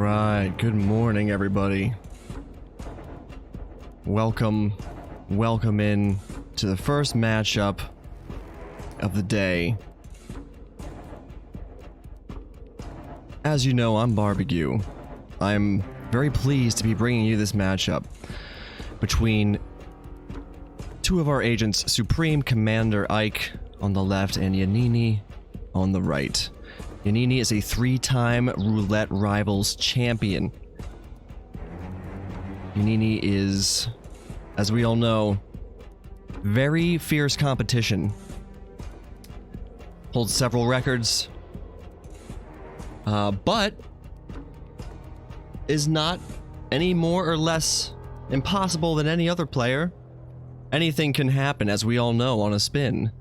Alright, good morning everybody. Welcome in to the first matchup of the day. As you know, I'm Barbecue. I'm very pleased to be bringing you this matchup between two of our agents, SupremeCmdrIke on the left and Yannini on the right. Yannini is a 3-time Roulette Rivals champion. Yannini is, as we all know, very fierce competition. Holds several records, but is not any more or less impossible than any other player. Anything can happen, as we all know, on a spin.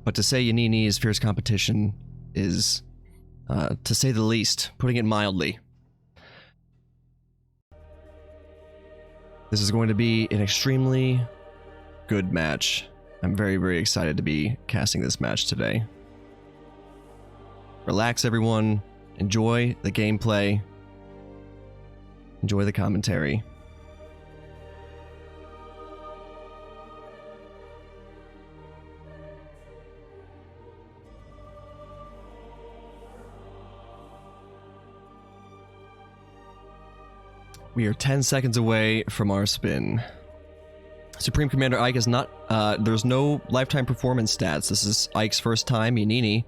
But to say Yannini is fierce competition is, to say the least, putting it mildly. This is going to be an extremely good match. I'm very, very excited to be casting this match today. Relax, everyone. Enjoy the gameplay. Enjoy the commentary. We are 10 seconds away from our spin. SupremeCmdrIke is not, there's no lifetime performance stats. This is Ike's first time. Yannini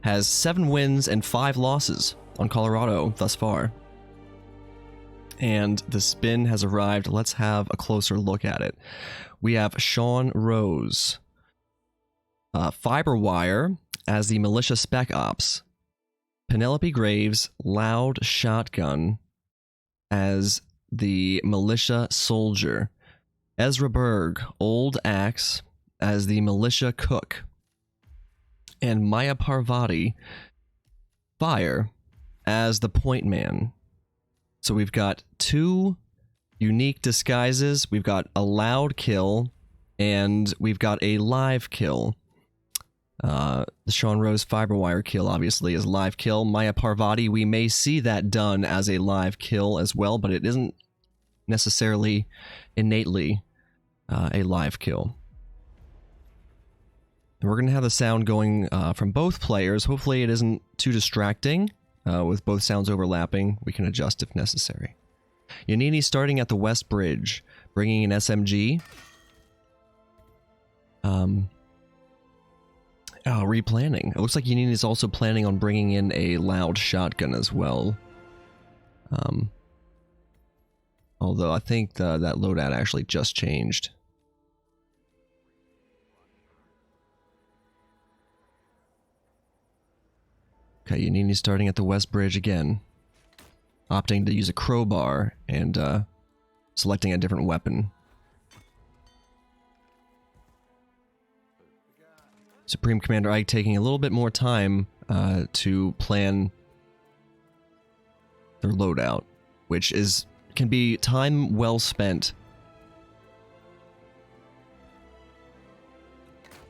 has 7 wins and 5 losses on Colorado thus far. And the spin has arrived. Let's have a closer look at it. We have Sean Rose, Fiberwire as the Militia Spec Ops, Penelope Graves, Loud Shotgun as the Militia Soldier, Ezra Berg, Old Axe as the Militia Cook, and Maya Parvati, Fire, as the Point Man. So we've got 2 unique disguises. We've got a loud kill, and we've got a live kill. The Sean Rose Fiberwire kill obviously is live kill. Maya Parvati, we may see that done as a live kill as well, but it isn't necessarily innately a live kill. And we're going to have the sound going from both players. Hopefully it isn't too distracting. With both sounds overlapping, we can adjust if necessary. Yannini starting at the West Bridge, bringing an SMG. Replanning. It looks like Yannini is also planning on bringing in a loud shotgun as well. Although I think that loadout actually just changed. Okay, Yannini starting at the West Bridge again. Opting to use a crowbar and selecting a different weapon. SupremeCmdrIke taking a little bit more time to plan their loadout, which can be time well spent.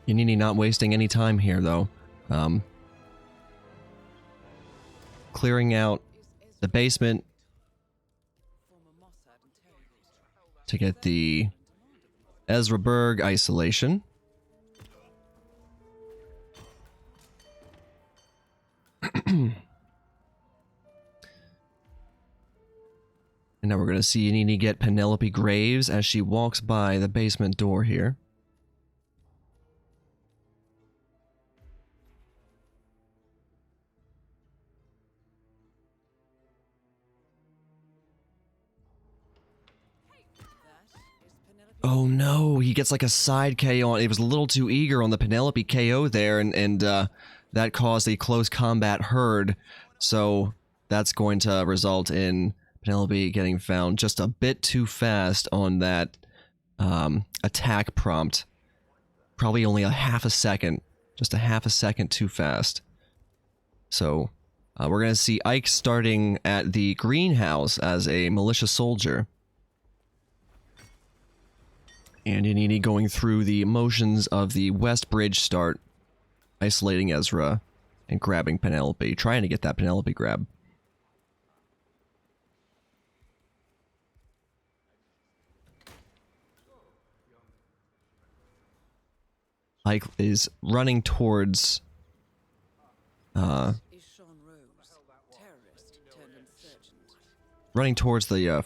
Yannini not wasting any time here, though. Clearing out the basement to get the Ezra Berg isolation. And now we're going to see Yannini get Penelope Graves as she walks by the basement door here. Oh no, he gets like a side KO on. It was a little too eager on the Penelope KO there, and that caused a close combat herd. So that's going to result in Penelope getting found just a bit too fast on that attack prompt. Probably only a half a second. Just a half a second too fast. So we're going to see Ike starting at the greenhouse as a militia soldier. And Yannini going through the motions of the West Bridge start, isolating Ezra and grabbing Penelope, trying to get that Penelope grab. Ike is running towards the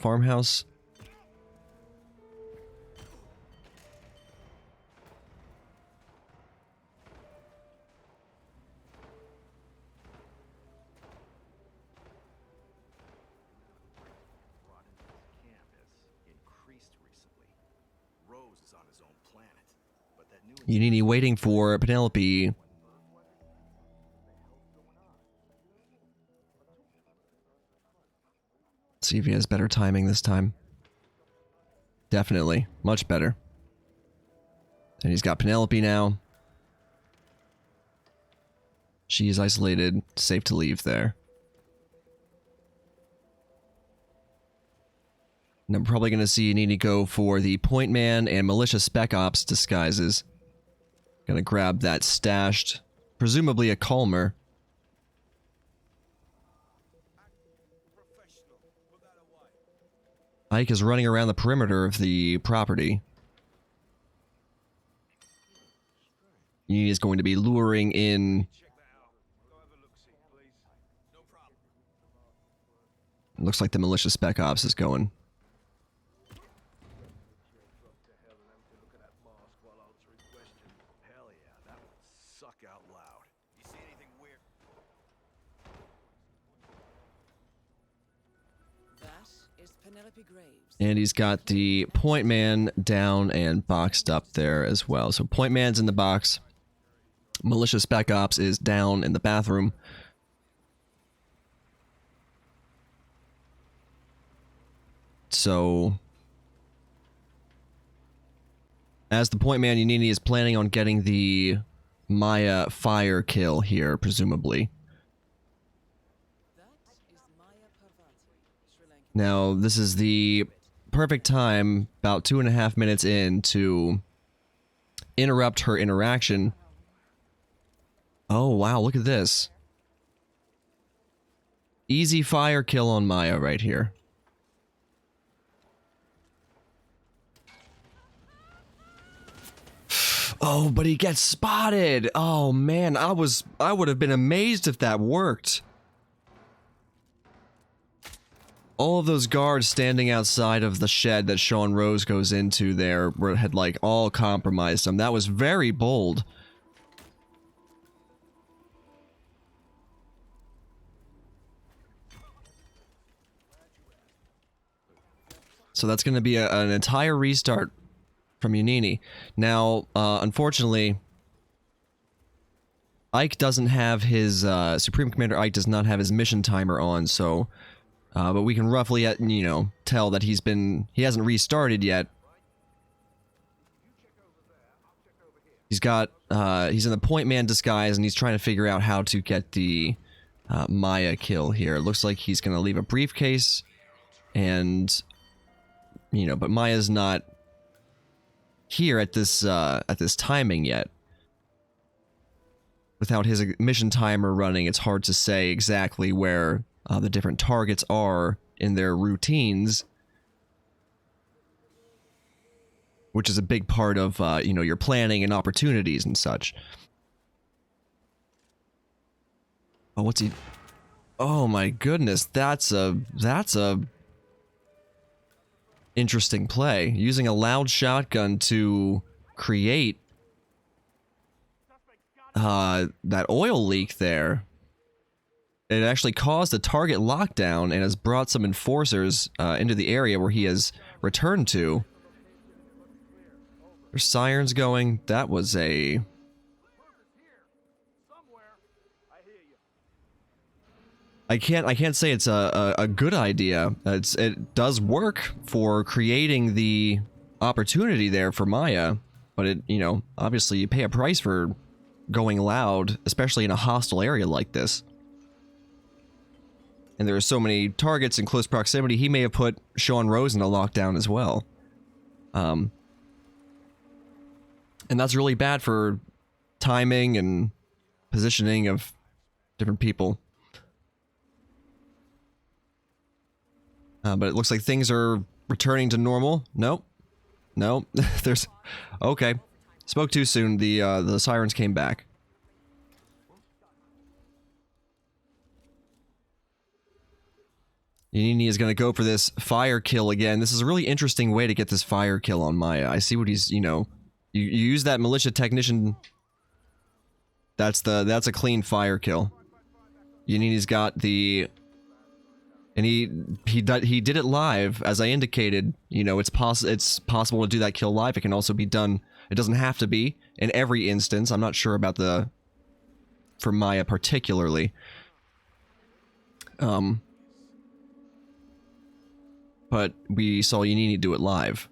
farmhouse. Yannini waiting for Penelope. See if he has better timing this time. Definitely. Much better. And he's got Penelope now. She is isolated. Safe to leave there. And I'm probably going to see Yannini go for the Point Man and Militia Spec Ops disguises. Gonna grab that stashed, presumably a Calmer. Ike is running around the perimeter of the property. He is going to be luring in. Looks like the Militia Spec Ops is going. And he's got the Point Man down and boxed up there as well. So Point Man's in the box. Militia Spec Ops is down in the bathroom. So, as the Point Man, Yannini is planning on getting the Maya fire kill here, presumably. Now, this is the perfect time, about 2.5 minutes in, to interrupt her interaction. Oh, wow, look at this. Easy fire kill on Maya right here. Oh, but he gets spotted! Oh, man, I would have been amazed if that worked. All of those guards standing outside of the shed that Sean Rose goes into there had, like, all compromised him. That was very bold. So that's going to be an entire restart from Yannini. Now, unfortunately, Ike doesn't have his, Supreme Commander Ike does not have his mission timer on, so... but we can roughly, you know, tell that he hasn't restarted yet. He's in the Point Man disguise, and he's trying to figure out how to get the Maya kill here. It looks like he's going to leave a briefcase, and, you know, but Maya's not here at this timing yet. Without his mission timer running, it's hard to say exactly where the different targets are in their routines, which is a big part of, you know, your planning and opportunities and such. Oh, what's he... Oh my goodness, that's a interesting play. Using a loud shotgun to create that oil leak there. It actually caused a target lockdown and has brought some enforcers into the area where he has returned to. There's sirens going. That was a... I can't say it's a good idea. It does work for creating the opportunity there for Maya, but it, you know, obviously you pay a price for going loud, especially in a hostile area like this. And there are so many targets in close proximity, he may have put Sean Rose in a lockdown as well. And that's really bad for timing and positioning of different people. But it looks like things are returning to normal. Nope. Nope. There's... Okay. Spoke too soon. The sirens came back. Yannini is going to go for this fire kill again. This is a really interesting way to get this fire kill on Maya. I see what he's, you know, you use that militia technician. That's a clean fire kill. Yannini's got the, and he did it live, as I indicated. You know, it's possible to do that kill live. It can also be done. It doesn't have to be in every instance. I'm not sure about for Maya particularly. But we saw Yannini do it live.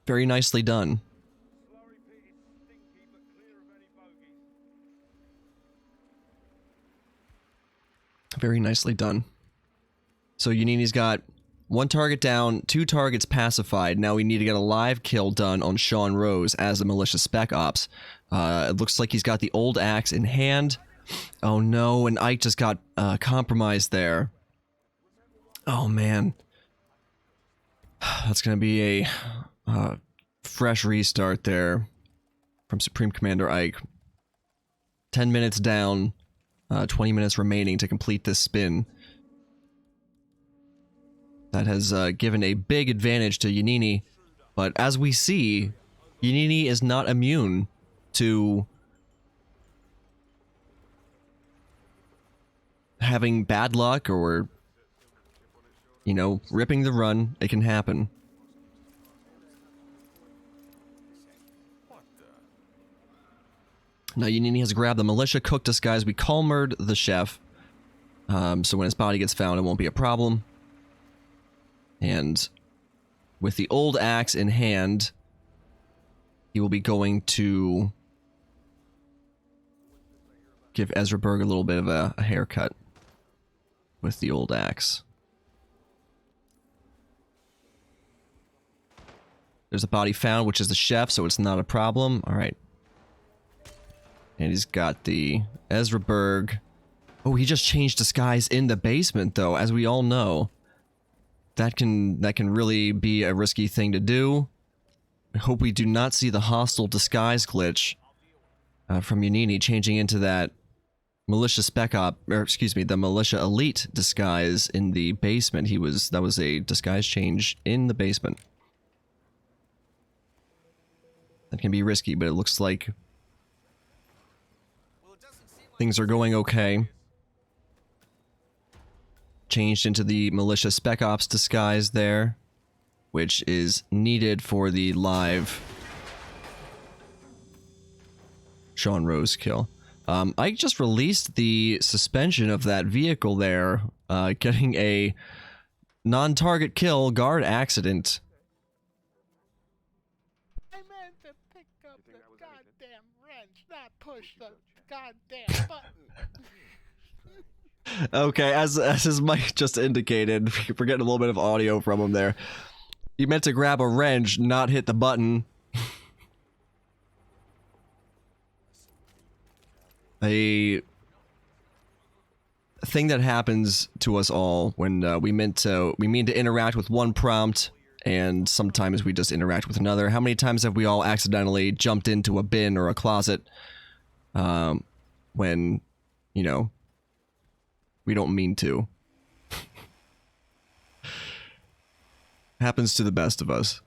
Very nicely done. Very nicely done. So Yannini's got 1 target down, 2 targets pacified. Now we need to get a live kill done on Sean Rose as the militia spec ops. It looks like he's got the old axe in hand. Oh no, and Ike just got compromised there. Oh man. That's gonna be a fresh restart there from Supreme Commander Ike. 10 minutes down, 20 minutes remaining to complete this spin. That has given a big advantage to Yannini, but as we see, Yannini is not immune to having bad luck or, you know, ripping the run. It can happen. Now Yannini has grabbed the militia, cooked us guys. We calmered the chef, so when his body gets found, it won't be a problem. And with the old axe in hand, he will be going to give Ezra Berg a little bit of a haircut with the old axe. There's a body found, which is the chef, so it's not a problem. All right. And he's got the Ezra Berg. Oh, he just changed disguise in the basement, though, as we all know. That can really be a risky thing to do. I hope we do not see the hostile disguise glitch from Yannini changing into that militia spec op, or excuse me, the militia elite disguise in the basement. That was a disguise change in the basement. That can be risky, but it looks like things are going okay. Changed into the militia spec ops disguise there, which is needed for the live Sean Rose kill. I just released the suspension of that vehicle there, getting a non-target kill guard accident. I meant to pick up the goddamn wrench, not push the goddamn button. Okay, as his mic just indicated, we're getting a little bit of audio from him there. He meant to grab a wrench, not hit the button. A thing that happens to us all when we mean to interact with one prompt, and sometimes we just interact with another. How many times have we all accidentally jumped into a bin or a closet when, you know, we don't mean to? Happens to the best of us.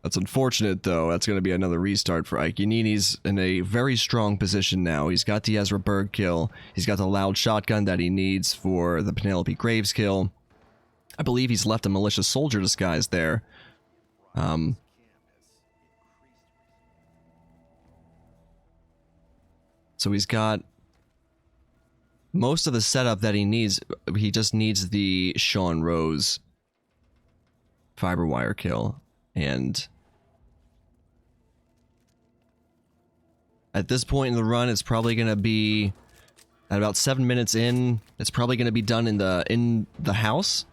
That's unfortunate, though. That's going to be another restart for Ike. Yannini's in a very strong position now. He's got the Ezra Berg kill. He's got the loud shotgun that he needs for the Penelope Graves kill. I believe he's left a militia soldier disguise there. So he's got most of the setup that he needs. He just needs the Sean Rose fiber wire kill. And at this point in the run, it's probably going to be at about 7 minutes in. It's probably going to be done in the house.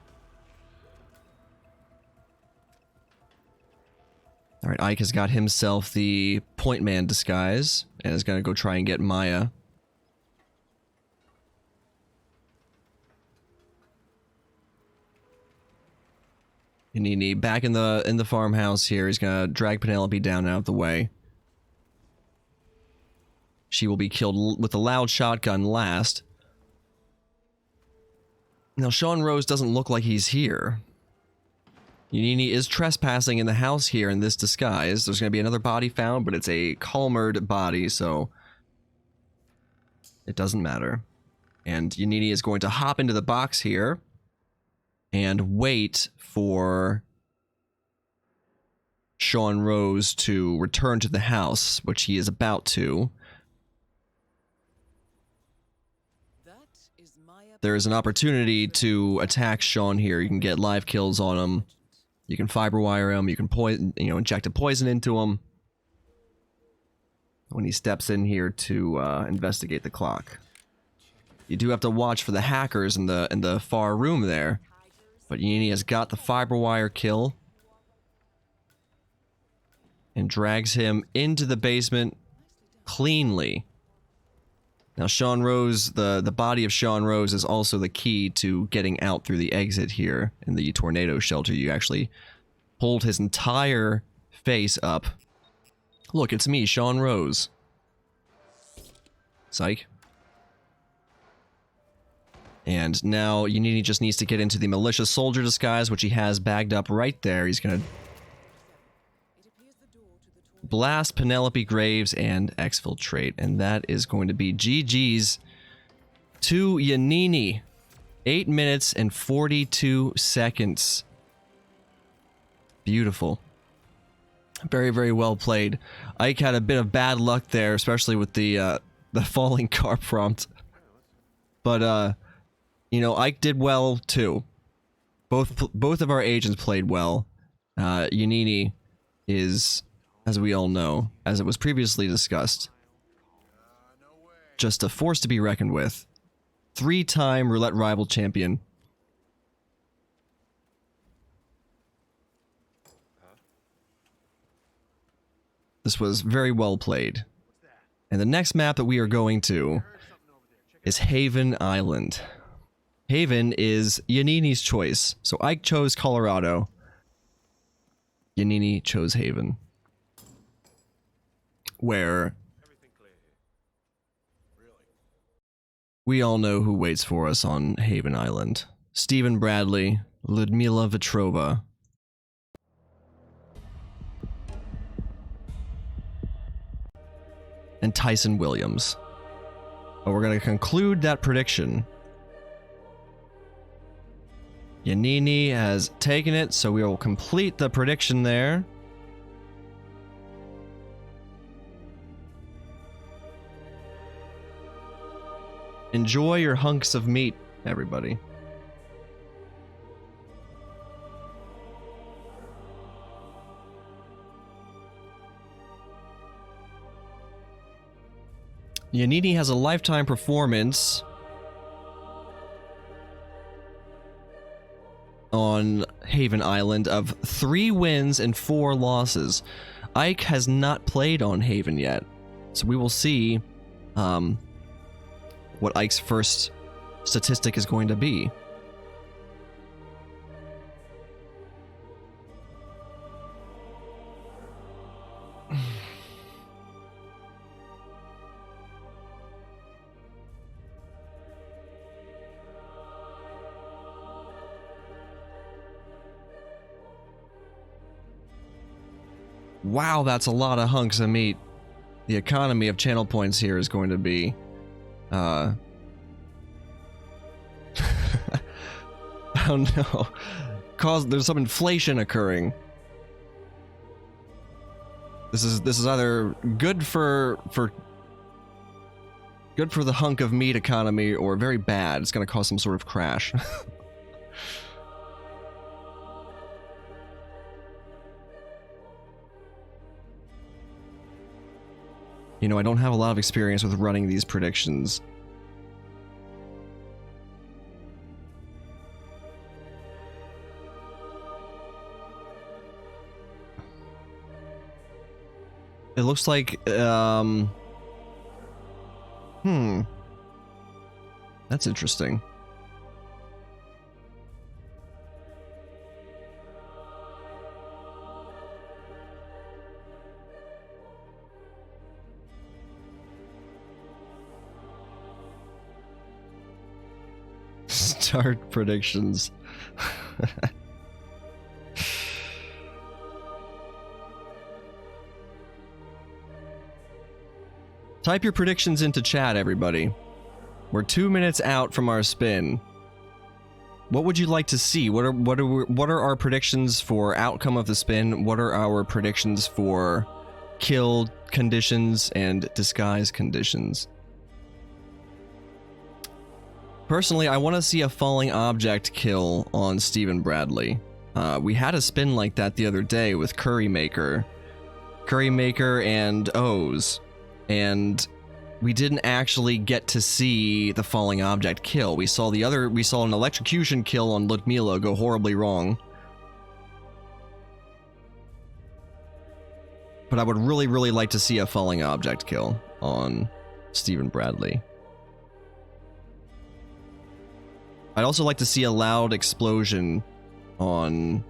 All right, Ike has got himself the point man disguise and is going to go try and get Maya. Yannini back in the farmhouse here. He's gonna drag Penelope down out of the way. She will be killed with a loud shotgun last. Now, Sean Rose doesn't look like he's here. Yannini is trespassing in the house here in this disguise. There's going to be another body found, but it's a calmered body, so it doesn't matter. And Yannini is going to hop into the box here and wait for Sean Rose to return to the house, which he is about to. There is an opportunity to attack Sean here. You can get live kills on him. You can fiber wire him. You can inject a poison into him when he steps in here to investigate the clock. You do have to watch for the hackers in the far room there, but Yannini has got the fiber wire kill and drags him into the basement cleanly. Now, Sean Rose, the body of Sean Rose is also the key to getting out through the exit here in the tornado shelter. You actually pulled his entire face up. Look, it's me, Sean Rose. Psych. And now Yannini just needs to get into the militia soldier disguise, which he has bagged up right there. He's gonna blast Penelope Graves and exfiltrate, and that is going to be GG's to Yannini. 8 minutes and 42 seconds. Beautiful. Very, very well played. Ike had a bit of bad luck there, especially with the falling car prompt. But you know, Ike did well too. Both of our agents played well. Yannini is, as we all know, as it was previously discussed, just a force to be reckoned with. 3-time Roulette Rival champion. This was very well played. And the next map that we are going to is Haven Island. Haven is Yannini's choice. So Ike chose Colorado. Yannini chose Haven. Where we all know who waits for us on Haven Island. Stephen Bradley, Ludmila Vetrova, and Tyson Williams. But we're going to conclude that prediction. Yannini has taken it, so we will complete the prediction there. Enjoy your hunks of meat, everybody. Yannini has a lifetime performance on Haven Island of 3 wins and 4 losses. Ike has not played on Haven yet, so we will see what Ike's first statistic is going to be. Wow, that's a lot of hunks of meat. The economy of channel points here is going to be I don't know. There's some inflation occurring. This is either good for the hunk of meat economy or very bad. It's going to cause some sort of crash. You know, I don't have a lot of experience with running these predictions. It looks like, that's interesting. Start predictions. Type your predictions into chat, everybody. We're 2 minutes out from our spin. What would you like to see? What are our predictions for outcome of the spin? What are our predictions for kill conditions and disguise conditions? Personally, I want to see a falling object kill on Stephen Bradley. We had a spin like that the other day with Currymaker and O's, and we didn't actually get to see the falling object kill. We saw an electrocution kill on Ludmila go horribly wrong. But I would really, really like to see a falling object kill on Stephen Bradley. I'd also like to see a loud explosion on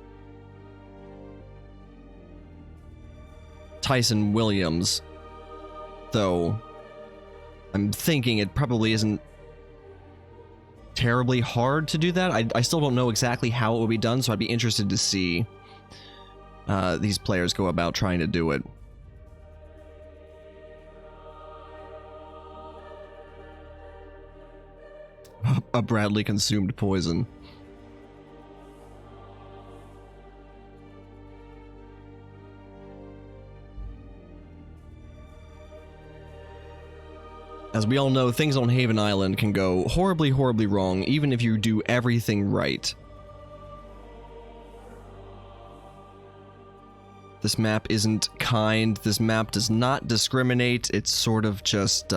Tyson Williams, though I'm thinking it probably isn't terribly hard to do that. I still don't know exactly how it will be done, so I'd be interested to see these players go about trying to do it. A Bradley consumed poison. As we all know, things on Haven Island can go horribly, horribly wrong, even if you do everything right. This map isn't kind. This map does not discriminate. It's sort of just,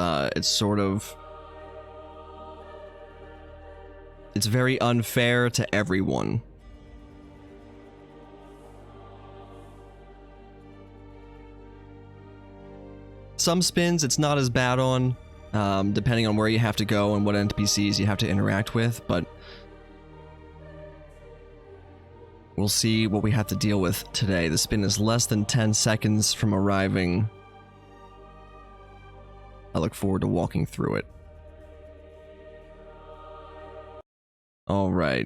it's very unfair to everyone. Some spins it's not as bad on, depending on where you have to go and what NPCs you have to interact with, but we'll see what we have to deal with today. The spin is less than 10 seconds from arriving. I look forward to walking through it. Alright.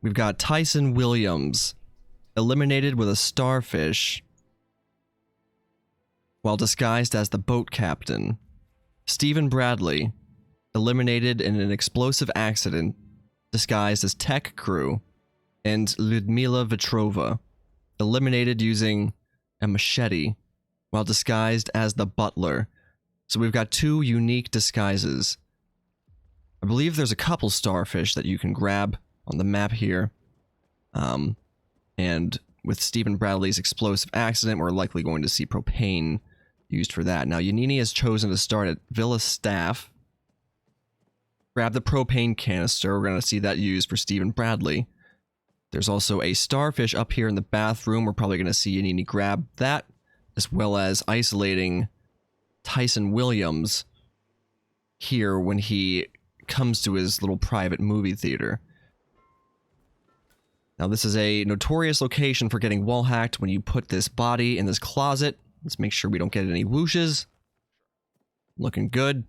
We've got Tyson Williams, eliminated with a starfish while disguised as the boat captain. Stephen Bradley, eliminated in an explosive accident, disguised as tech crew. And Ludmila Vetrova, eliminated using a machete while disguised as the butler. So we've got two unique disguises. I believe there's a couple starfish that you can grab on the map here. And with Stephen Bradley's explosive accident, we're likely going to see propane used for that. Now, Yannini has chosen to start at Villa Staff. Grab the propane canister. We're going to see that used for Stephen Bradley. There's also a starfish up here in the bathroom. We're probably going to see Yannini grab that, as well as isolating Tyson Williams here when he comes to his little private movie theater. Now, this is a notorious location for getting wall hacked when you put this body in this closet. Let's make sure we don't get any whooshes. Looking good.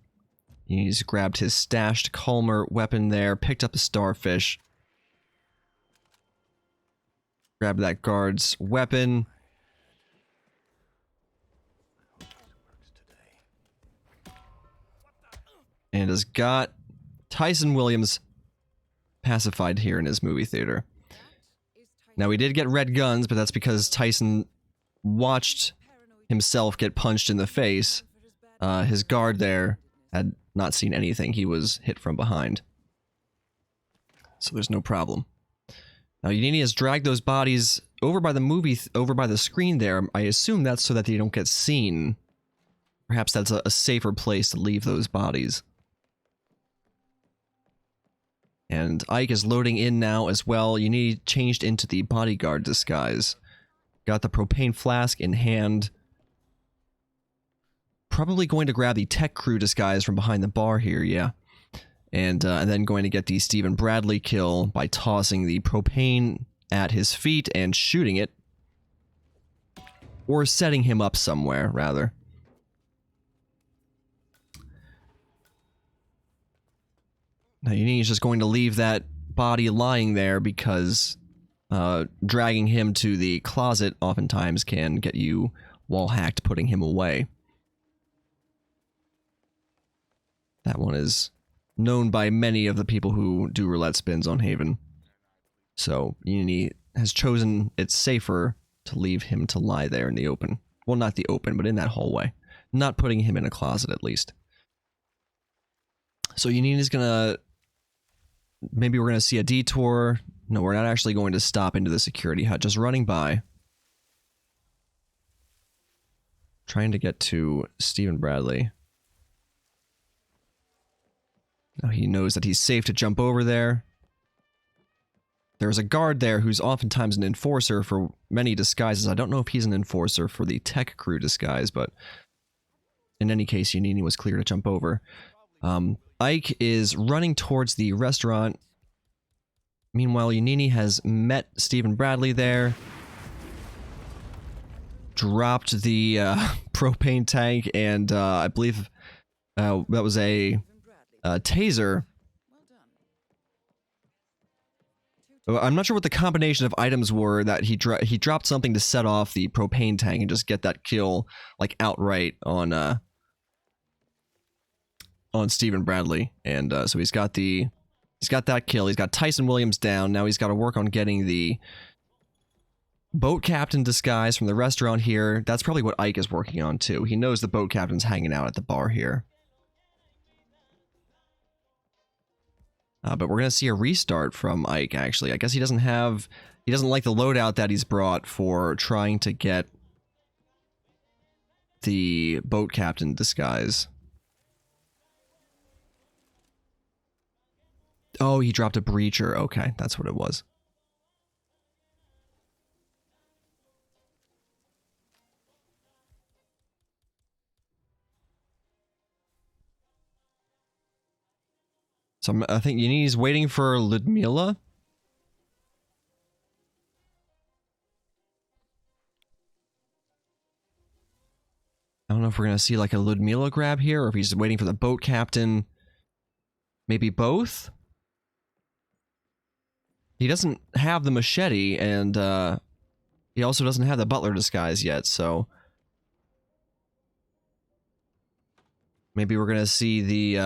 He's grabbed his stashed Calmer weapon there, picked up a starfish. Grab that guard's weapon. And has got Tyson Williams pacified here in his movie theater. Now, we did get red guns, but that's because Tyson watched himself get punched in the face. His guard there had not seen anything. He was hit from behind. So there's no problem. Now, Yannini has dragged those bodies over by the over by the screen there. I assume that's so that they don't get seen. Perhaps that's a safer place to leave those bodies. And Ike is loading in now as well. Yannini changed into the bodyguard disguise. Got the propane flask in hand. Probably going to grab the tech crew disguise from behind the bar here, yeah. And then going to get the Stephen Bradley kill by tossing the propane at his feet and shooting it. Or setting him up somewhere, rather. Now, Yannini's just going to leave that body lying there because dragging him to the closet oftentimes can get you wall-hacked, putting him away. That one is known by many of the people who do roulette spins on Haven. So, Yannini has chosen it's safer to leave him to lie there in the open. Well, not the open, but in that hallway. Not putting him in a closet, at least. So Yannini's gonna... Maybe we're gonna see a detour. No, we're not actually going to stop into the security hut. Just running by. Trying to get to Stephen Bradley. Now he knows that he's safe to jump over there. There's a guard there who's oftentimes an enforcer for many disguises. I don't know if he's an enforcer for the tech crew disguise, but in any case, Yannini was clear to jump over. Ike is running towards the restaurant. Meanwhile, Yannini has met Stephen Bradley there. Dropped the propane tank, and I believe that was a taser. I'm not sure what the combination of items were that he dropped something to set off the propane tank and just get that kill like outright on Stephen Bradley, and so he's got that kill. He's got Tyson Williams down. Now he's got to work on getting the boat captain disguise from the restaurant here. That's probably what Ike is working on too. He knows the boat captain's hanging out at the bar here. But we're going to see a restart from Ike, actually. I guess he doesn't like the loadout that he's brought for trying to get the boat captain disguise. Oh, he dropped a breacher. Okay, that's what it was. So I think Yannini's waiting for Ludmila. I don't know if we're going to see like a Ludmila grab here, or if he's waiting for the boat captain. Maybe both? He doesn't have the machete, and he also doesn't have the butler disguise yet, so... Maybe we're gonna see the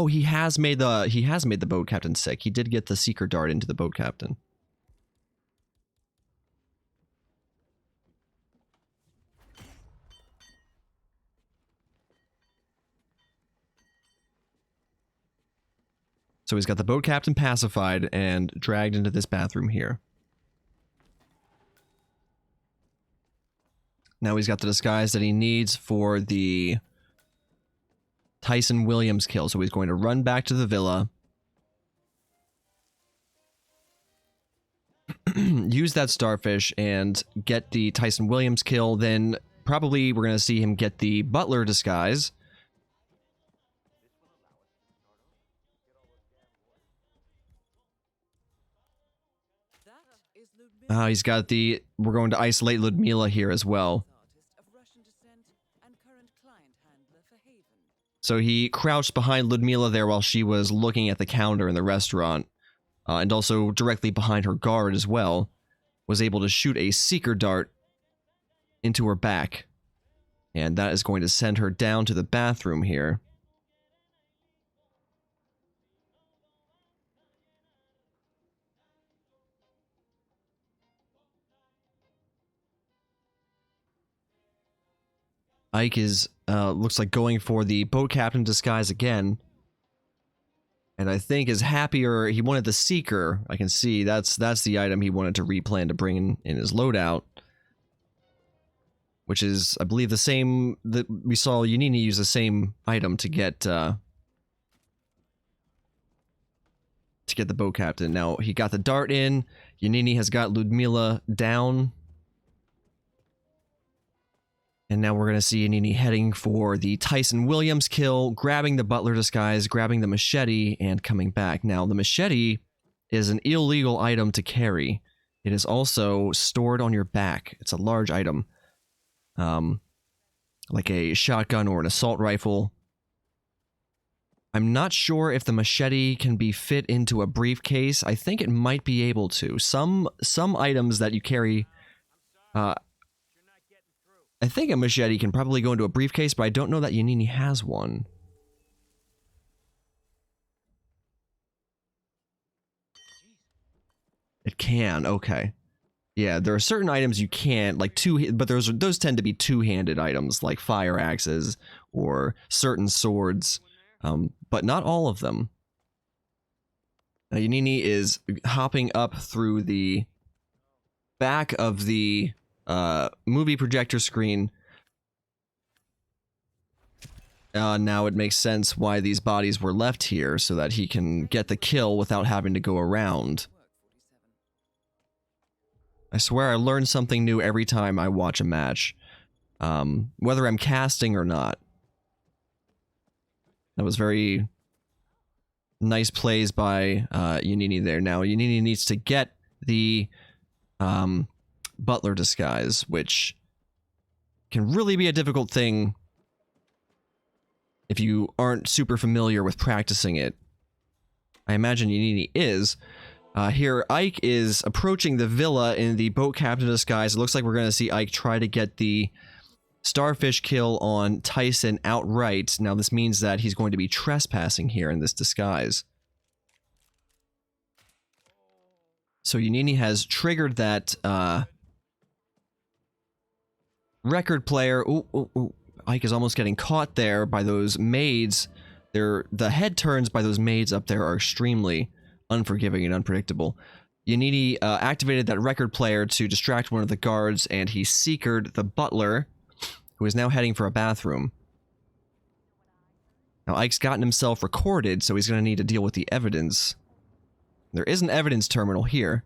he has made the boat captain sick. He did get the seeker dart into the boat captain. So he's got the boat captain pacified and dragged into this bathroom here. Now he's got the disguise that he needs for the Tyson Williams kill, so he's going to run back to the villa. Use that starfish and get the Tyson Williams kill. Then probably we're going to see him get the butler disguise. He's got the... We're going to isolate Ludmila here as well. So he crouched behind Ludmila there while she was looking at the counter in the restaurant, and also directly behind her guard as well, was able to shoot a seeker dart into her back, and that is going to send her down to the bathroom here. Ike is, looks like going for the boat captain disguise again. And I think is happier, he wanted the seeker. I can see that's the item he wanted to replan to bring in his loadout. Which is, I believe, the same that we saw Yannini use the same item to get the boat captain. Now, he got the dart in. Yannini has got Ludmila down. And now we're going to see Yannini heading for the Tyson Williams kill, grabbing the butler disguise, grabbing the machete, and coming back. Now, the machete is an illegal item to carry. It is also stored on your back. It's a large item. Like a shotgun or an assault rifle. I'm not sure if the machete can be fit into a briefcase. I think it might be able to. Some items that you carry, I think a machete can probably go into a briefcase, but I don't know that Yannini has one. It can, okay. Yeah, there are certain items you can't, like but those tend to be two-handed items, like fire axes or certain swords, but not all of them. Now, Yannini is hopping up through the back of the movie projector screen. Now it makes sense why these bodies were left here, so that he can get the kill without having to go around. I swear I learn something new every time I watch a match, whether I'm casting or not. That was very nice plays by Yannini there. Now, Yannini needs to get the butler disguise, which can really be a difficult thing if you aren't super familiar with practicing it. I imagine Yannini is. Here, Ike is approaching the villa in the boat captain disguise. It looks like we're going to see Ike try to get the starfish kill on Tyson outright. Now, this means that he's going to be trespassing here in this disguise. So Yannini has triggered that record player. Ooh. Ike is almost getting caught there by those maids. The head turns by those maids up there are extremely unforgiving and unpredictable. Yannini activated that record player to distract one of the guards, and he seekered the butler, who is now heading for a bathroom. Now, Ike's gotten himself recorded, so he's going to need to deal with the evidence. There is an evidence terminal here.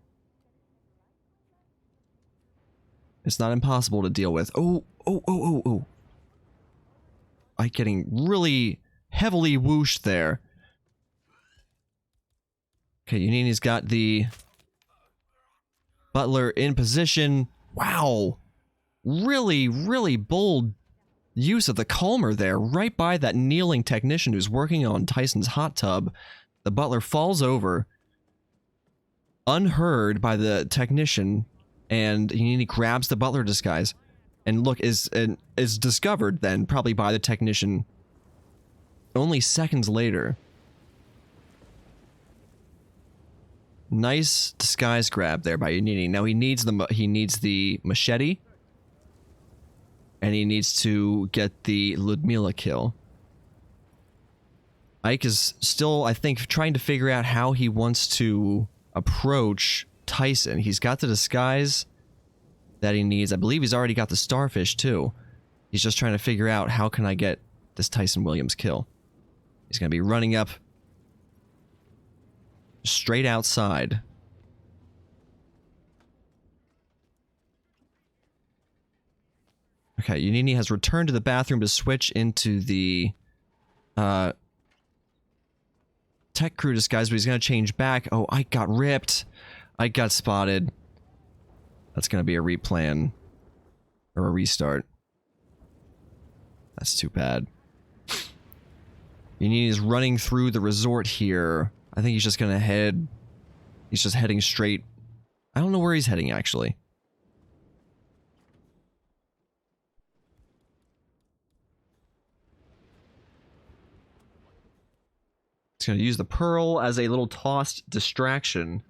It's not impossible to deal with. Oh. Ike getting really heavily whooshed there. Okay, Yannini's got the butler in position. Wow. Really, really bold use of the calmer there, right by that kneeling technician who's working on Tyson's hot tub. The butler falls over, unheard by the technician, and Yannini grabs the butler disguise. And look, is discovered then, probably by the technician, only seconds later. Nice disguise grab there by Yannini. Now he needs the machete, and he needs to get the Ludmila kill. Ike is still, I think, trying to figure out how he wants to approach Tyson. He's got the disguise that he needs. I believe he's already got the starfish too. He's just trying to figure out, how can I get this Tyson Williams kill? He's going to be running up straight outside. Okay, Yannini has returned to the bathroom to switch into the tech crew disguise, but he's going to change back. Oh, Ike got ripped. Ike got spotted. That's going to be a replan. Or a restart. That's too bad. Yannini is running through the resort here. I think he's just going to head... He's just heading straight... I don't know where he's heading, actually. He's going to use the pearl as a little tossed distraction.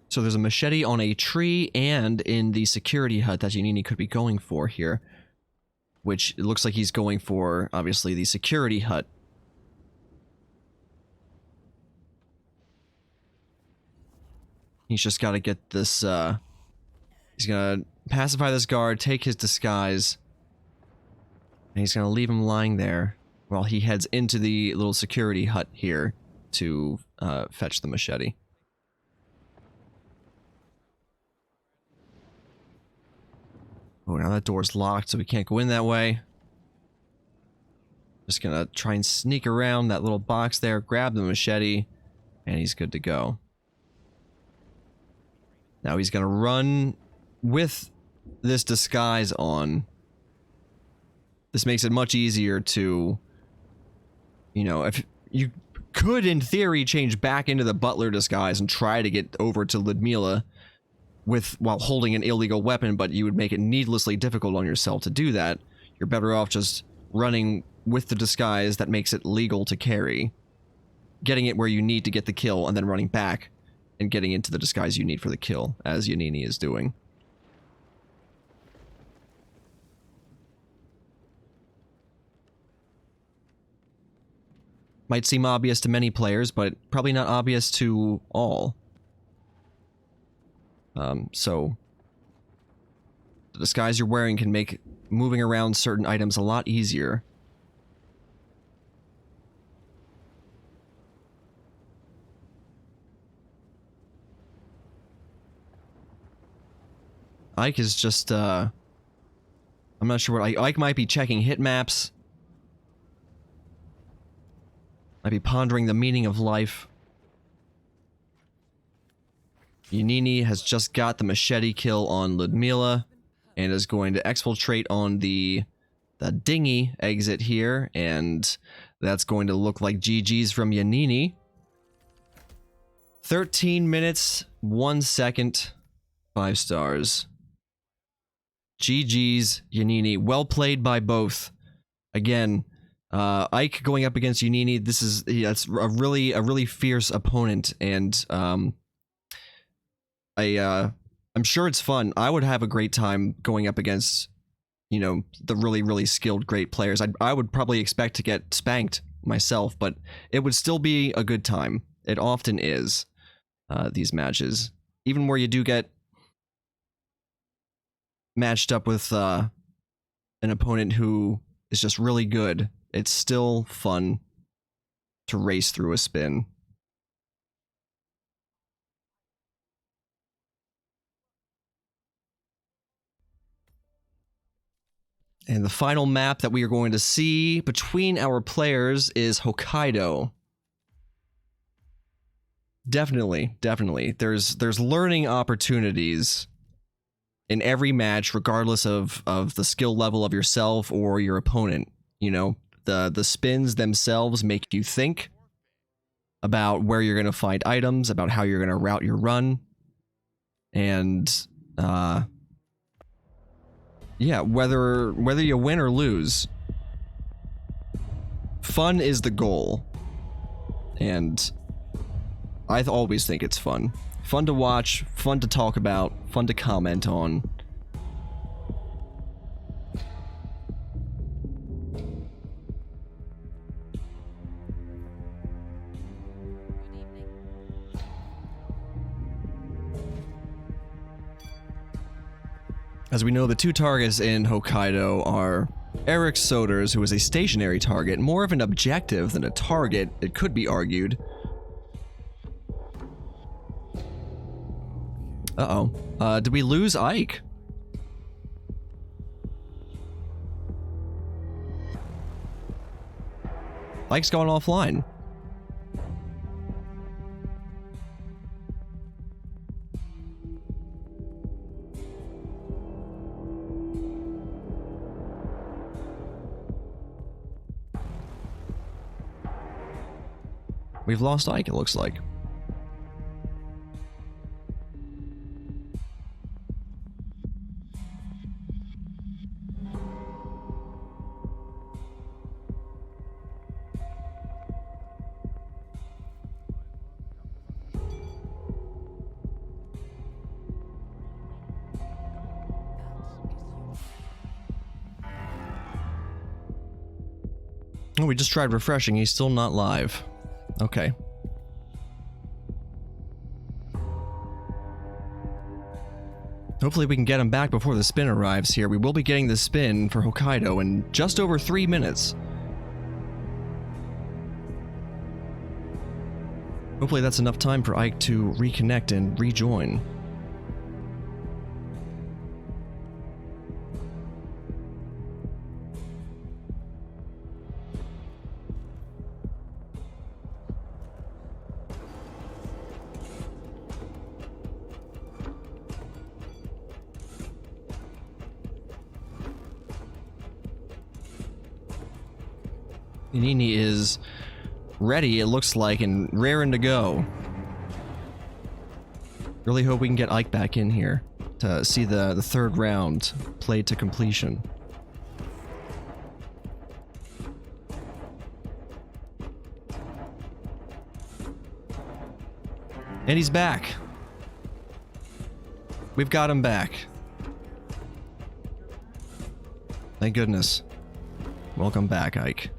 So there's a machete on a tree and in the security hut that Yannini could be going for here. Which it looks like he's going for, obviously, the security hut. He's just got to get this, he's going to pacify this guard, take his disguise, and he's going to leave him lying there while he heads into the little security hut here to fetch the machete. Oh, now that door's locked, so we can't go in that way. Just gonna try and sneak around that little box there, grab the machete, and he's good to go. Now he's gonna run with this disguise on This makes it much easier to, you know, if you could, in theory, change back into the butler disguise and try to get over to Ludmila while holding an illegal weapon, but you would make it needlessly difficult on yourself to do that. You're better off just running with the disguise that makes it legal to carry, getting it where you need to get the kill, and then running back and getting into the disguise you need for the kill, as Yannini is doing. Might seem obvious to many players, but probably not obvious to all. So the disguise you're wearing can make moving around certain items a lot easier. Ike is just, I'm not sure what Ike might be checking hit maps. Might be pondering the meaning of life. Yannini has just got the machete kill on Ludmila and is going to exfiltrate on the dinghy exit here, and that's going to look like GG's from Yannini. 13 minutes, 1 second, 5 stars. GG's, Yannini. Well played by both. Again, Ike going up against Yannini, it's a really fierce opponent, and I'm sure it's fun. I would have a great time going up against, you know, the really skilled great players. I would probably expect to get spanked myself, but it would still be a good time. It often is, these matches. Even where you do get matched up with an opponent who is just really good, it's still fun to race through a spin. And the final map that we are going to see between our players is Hokkaido. Definitely. There's learning opportunities in every match, regardless of the skill level of yourself or your opponent. You know, the spins themselves make you think about where you're going to find items, about how you're going to route your run, and yeah, whether you win or lose, fun is the goal. And I always think it's fun. Fun to watch, fun to talk about, fun to comment on. As we know, the two targets in Hokkaido are Eric Soders, who is a stationary target, more of an objective than a target, it could be argued. Uh-oh. Did we lose Ike? Ike's gone offline. We've lost Ike, it looks like. Oh, we just tried refreshing. He's still not live. Okay. Hopefully we can get him back before the spin arrives here. We will be getting the spin for Hokkaido in just over 3 minutes. Hopefully that's enough time for Ike to reconnect and rejoin. Yannini is ready, it looks like, and raring to go. Really hope we can get Ike back in here to see the third round played to completion. And he's back. We've got him back. Thank goodness. Welcome back, Ike.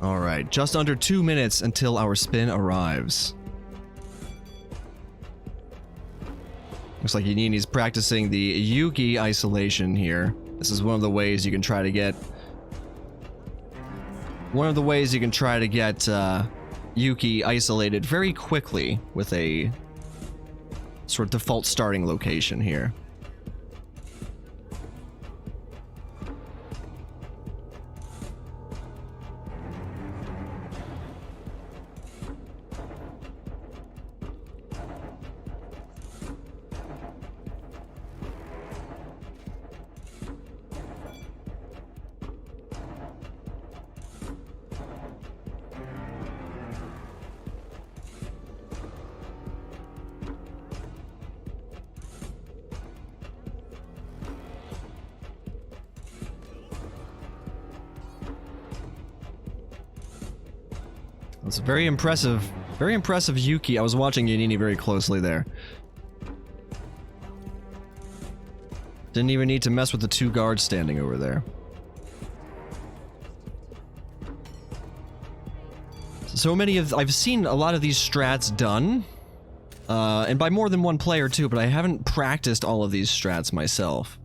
Alright, just under 2 minutes until our spin arrives. Looks like Yannini's practicing the Yuki isolation here. This is one of the ways you can try to get... Yuki isolated very quickly with a sort of default starting location here. It's very impressive Yuki. I was watching Yannini very closely there. Didn't even need to mess with the two guards standing over there. I've seen a lot of these strats done, and by more than one player too, but I haven't practiced all of these strats myself.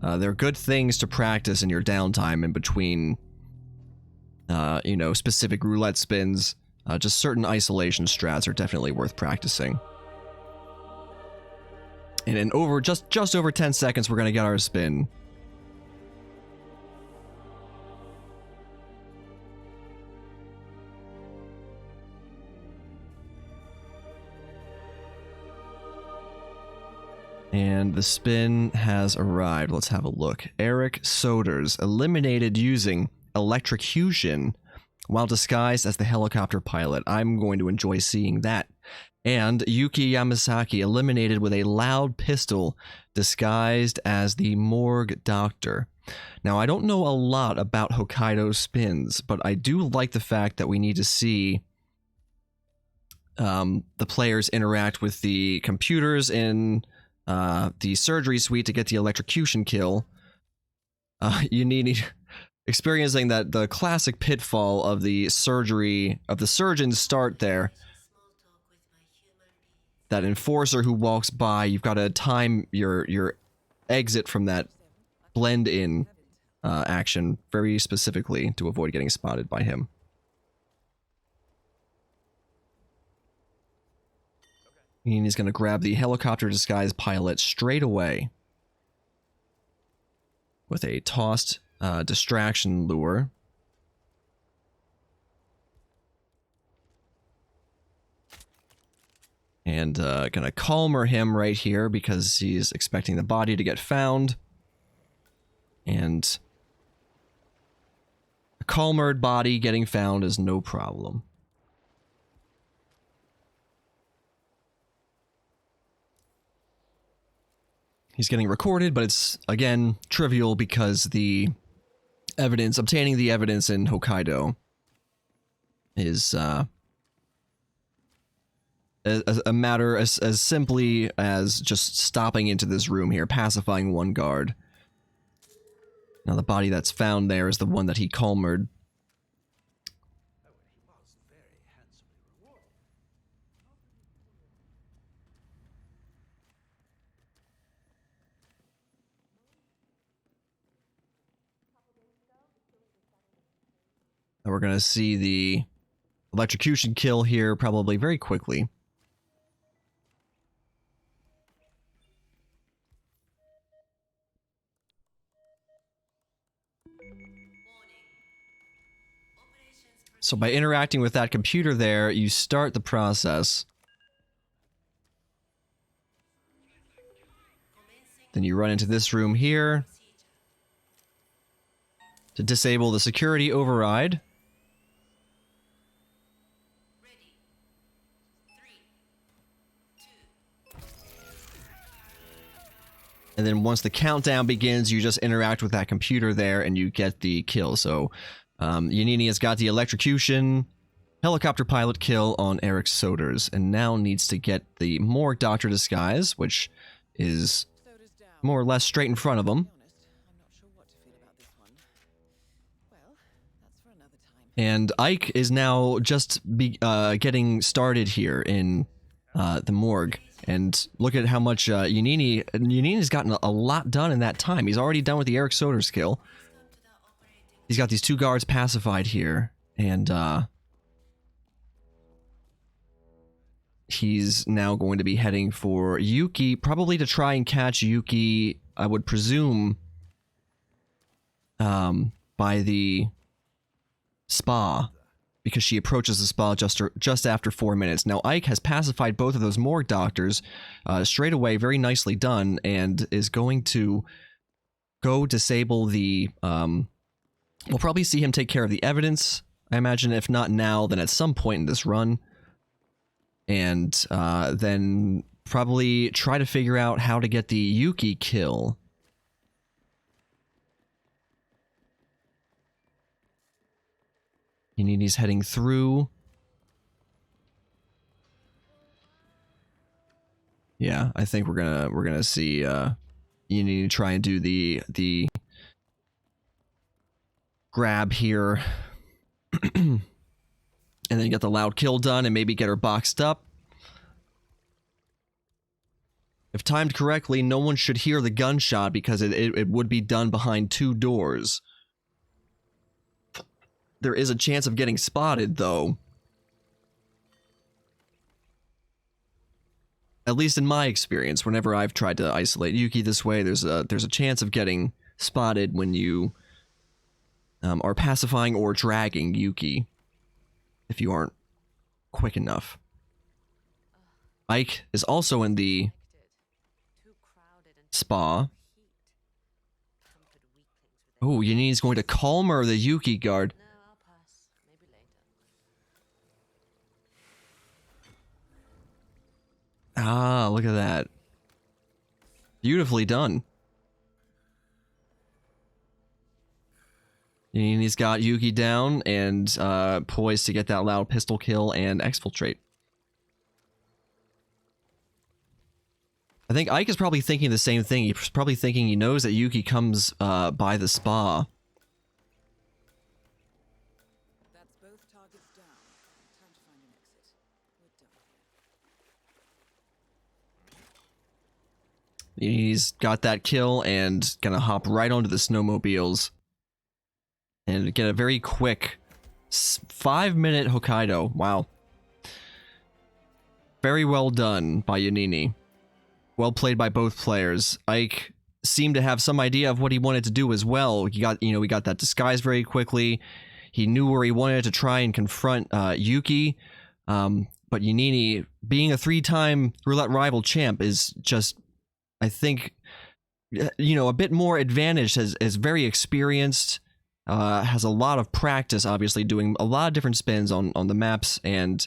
They're good things to practice in your downtime in between you know, specific roulette spins. Just certain isolation strats are definitely worth practicing. And in just over 10 seconds, we're gonna get our spin. And the spin has arrived. Let's have a look. Eric Soders eliminated using electrocution while disguised as the helicopter pilot. I'm going to enjoy seeing that. And Yuki Yamasaki eliminated with a loud pistol disguised as the morgue doctor. Now, I don't know a lot about Hokkaido spins, but I do like the fact that we need to see the players interact with the computers in the surgery suite to get the electrocution kill. You need experiencing the classic pitfall of the surgeon's start there. That enforcer who walks by, you've got to time your exit from that blend-in action very specifically to avoid getting spotted by him. And he's going to grab the helicopter disguised pilot straight away with a tossed distraction lure. And gonna calmer him right here because he's expecting the body to get found. And a calmered body getting found is no problem. He's getting recorded, but it's, again, trivial because the evidence, obtaining the evidence in Hokkaido is a matter as simply as just stopping into this room here, pacifying one guard. Now the body that's found there is the one that he calmered. And we're going to see the electrocution kill here probably very quickly. So by interacting with that computer there, you start the process. Then you run into this room here to disable the security override. And then once the countdown begins, you just interact with that computer there and you get the kill. So Yannini has got the electrocution helicopter pilot kill on Eric Soders and now needs to get the morgue doctor disguise, which is more or less straight in front of him. And Ike is now just getting started here in the morgue. And look at how much Yannini's gotten a lot done in that time. He's already done with the Eric Soders kill. He's got these 2 guards pacified here. And he's now going to be heading for Yuki, probably to try and catch Yuki, I would presume, by the spa, because she approaches the spa just after 4 minutes. Now, Ike has pacified both of those morgue doctors straight away, very nicely done, and is going to go disable the... we'll probably see him take care of the evidence, I imagine. If not now, then at some point in this run. And then probably try to figure out how to get the Yuki kill. Yannini's heading through. Yeah, I think we're gonna see Yannini try and do the grab here. And then get the loud kill done and maybe get her boxed up. If timed correctly, no one should hear the gunshot because it would be done behind 2 doors. There is a chance of getting spotted, though. At least in my experience, whenever I've tried to isolate Yuki this way, there's a chance of getting spotted when you are pacifying or dragging Yuki, if you aren't quick enough. Ike is also in the spa. Oh, Yannini's going to calmer the Yuki guard. Ah, look at that. Beautifully done. Yannini's got Yuki down and poised to get that loud pistol kill and exfiltrate. I think Ike is probably thinking the same thing. He's probably thinking he knows that Yuki comes by the spa. That's both targets down. Time to find an exit. We're done here. He's got that kill and gonna hop right onto the snowmobiles and get a very quick 5-minute Hokkaido. Wow. Very well done by Yannini. Well played by both players. Ike seemed to have some idea of what he wanted to do as well. He got that disguise very quickly. He knew where he wanted to try and confront Yuki. But Yannini, being a 3-time Roulette rival champ, is just, I think, a bit more advantaged, is very experienced, has a lot of practice, obviously, doing a lot of different spins on the maps, and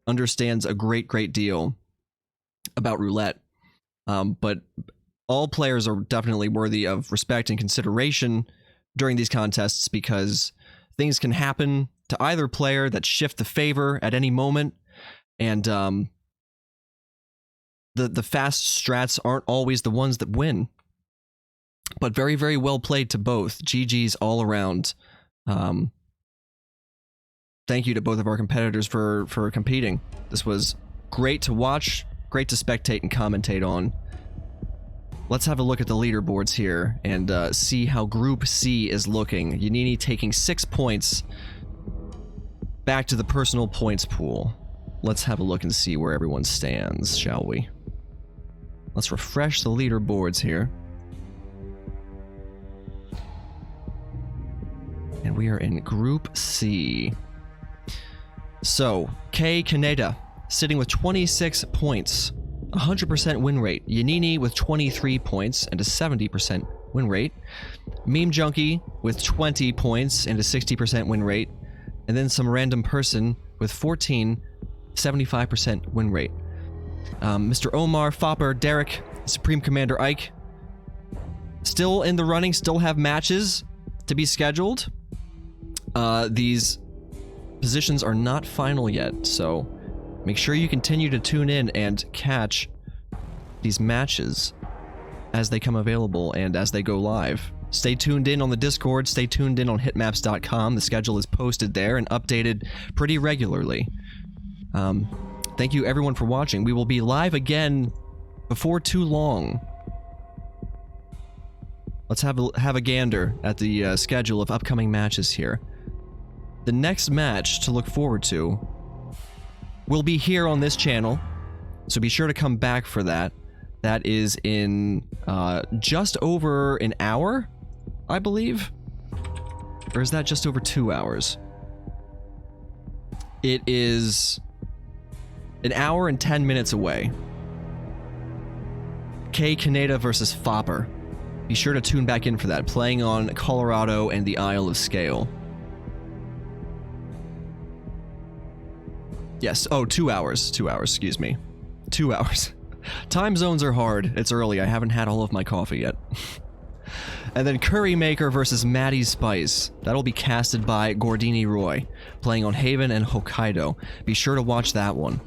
understands a great deal about Roulette. But all players are definitely worthy of respect and consideration during these contests because things can happen to either player that shift the favor at any moment, and the fast strats aren't always the ones that win. But very well played to both. GG's all around. Thank you to both of our competitors for competing. This was great to watch, great to spectate and commentate on. Let's have a look at the leaderboards here and see how Group C is looking. Yannini taking 6 points back to the personal points pool. Let's have a look and see where everyone stands, shall we? Let's refresh the leaderboards here. And we are in Group C. So, Kei Kaneda sitting with 26 points. 100% win rate. Yannini with 23 points and a 70% win rate. Meme Junkie with 20 points and a 60% win rate. And then some random person with 14, 75% win rate. Mr. Omar, Fopper, Derek, Supreme Commander Ike, still in the running, still have matches to be scheduled. These positions are not final yet, so make sure you continue to tune in and catch these matches as they come available and as they go live. Stay tuned in on the Discord, stay tuned in on hitmaps.com. The schedule is posted there and updated pretty regularly. Thank you everyone for watching. We will be live again before too long. Let's have a gander at the schedule of upcoming matches here. The next match to look forward to will be here on this channel, so be sure to come back for that. That is in just over an hour, I believe? Or is that just over 2 hours? It is an hour and 10 minutes away. K. Kaneda versus Fopper. Be sure to tune back in for that, playing on Colorado and the Isle of Scale. Yes, oh, 2 hours. 2 hours, excuse me. 2 hours. Time zones are hard. It's early. I haven't had all of my coffee yet. And then Curry Maker versus Maddie Spice. That'll be casted by Gordini Roy, playing on Haven and Hokkaido. Be sure to watch that one.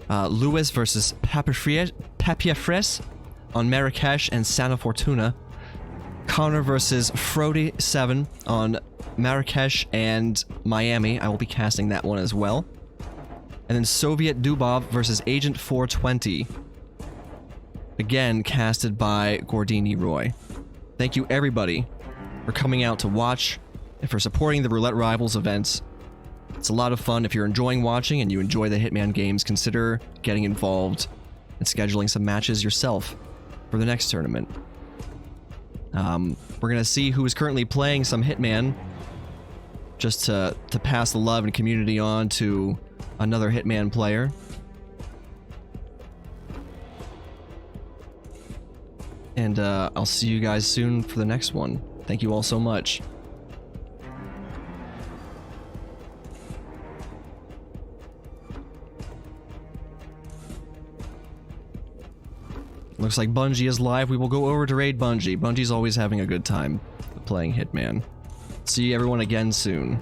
Lewis versus Papiafres on Marrakesh and Santa Fortuna. Connor versus Frody7 on Marrakesh and Miami. I will be casting that one as well. And then Soviet Dubov versus Agent 420. Again, casted by Gordini Roy. Thank you everybody for coming out to watch and for supporting the Roulette Rivals events. It's a lot of fun. If you're enjoying watching and you enjoy the Hitman games, consider getting involved and scheduling some matches yourself for the next tournament. We're gonna see who is currently playing some Hitman, just to pass the love and community on to another Hitman player. And I'll see you guys soon for the next one. Thank you all so much. Looks like Bungie is live. We will go over to raid Bungie. Bungie's always having a good time playing Hitman. See everyone again soon.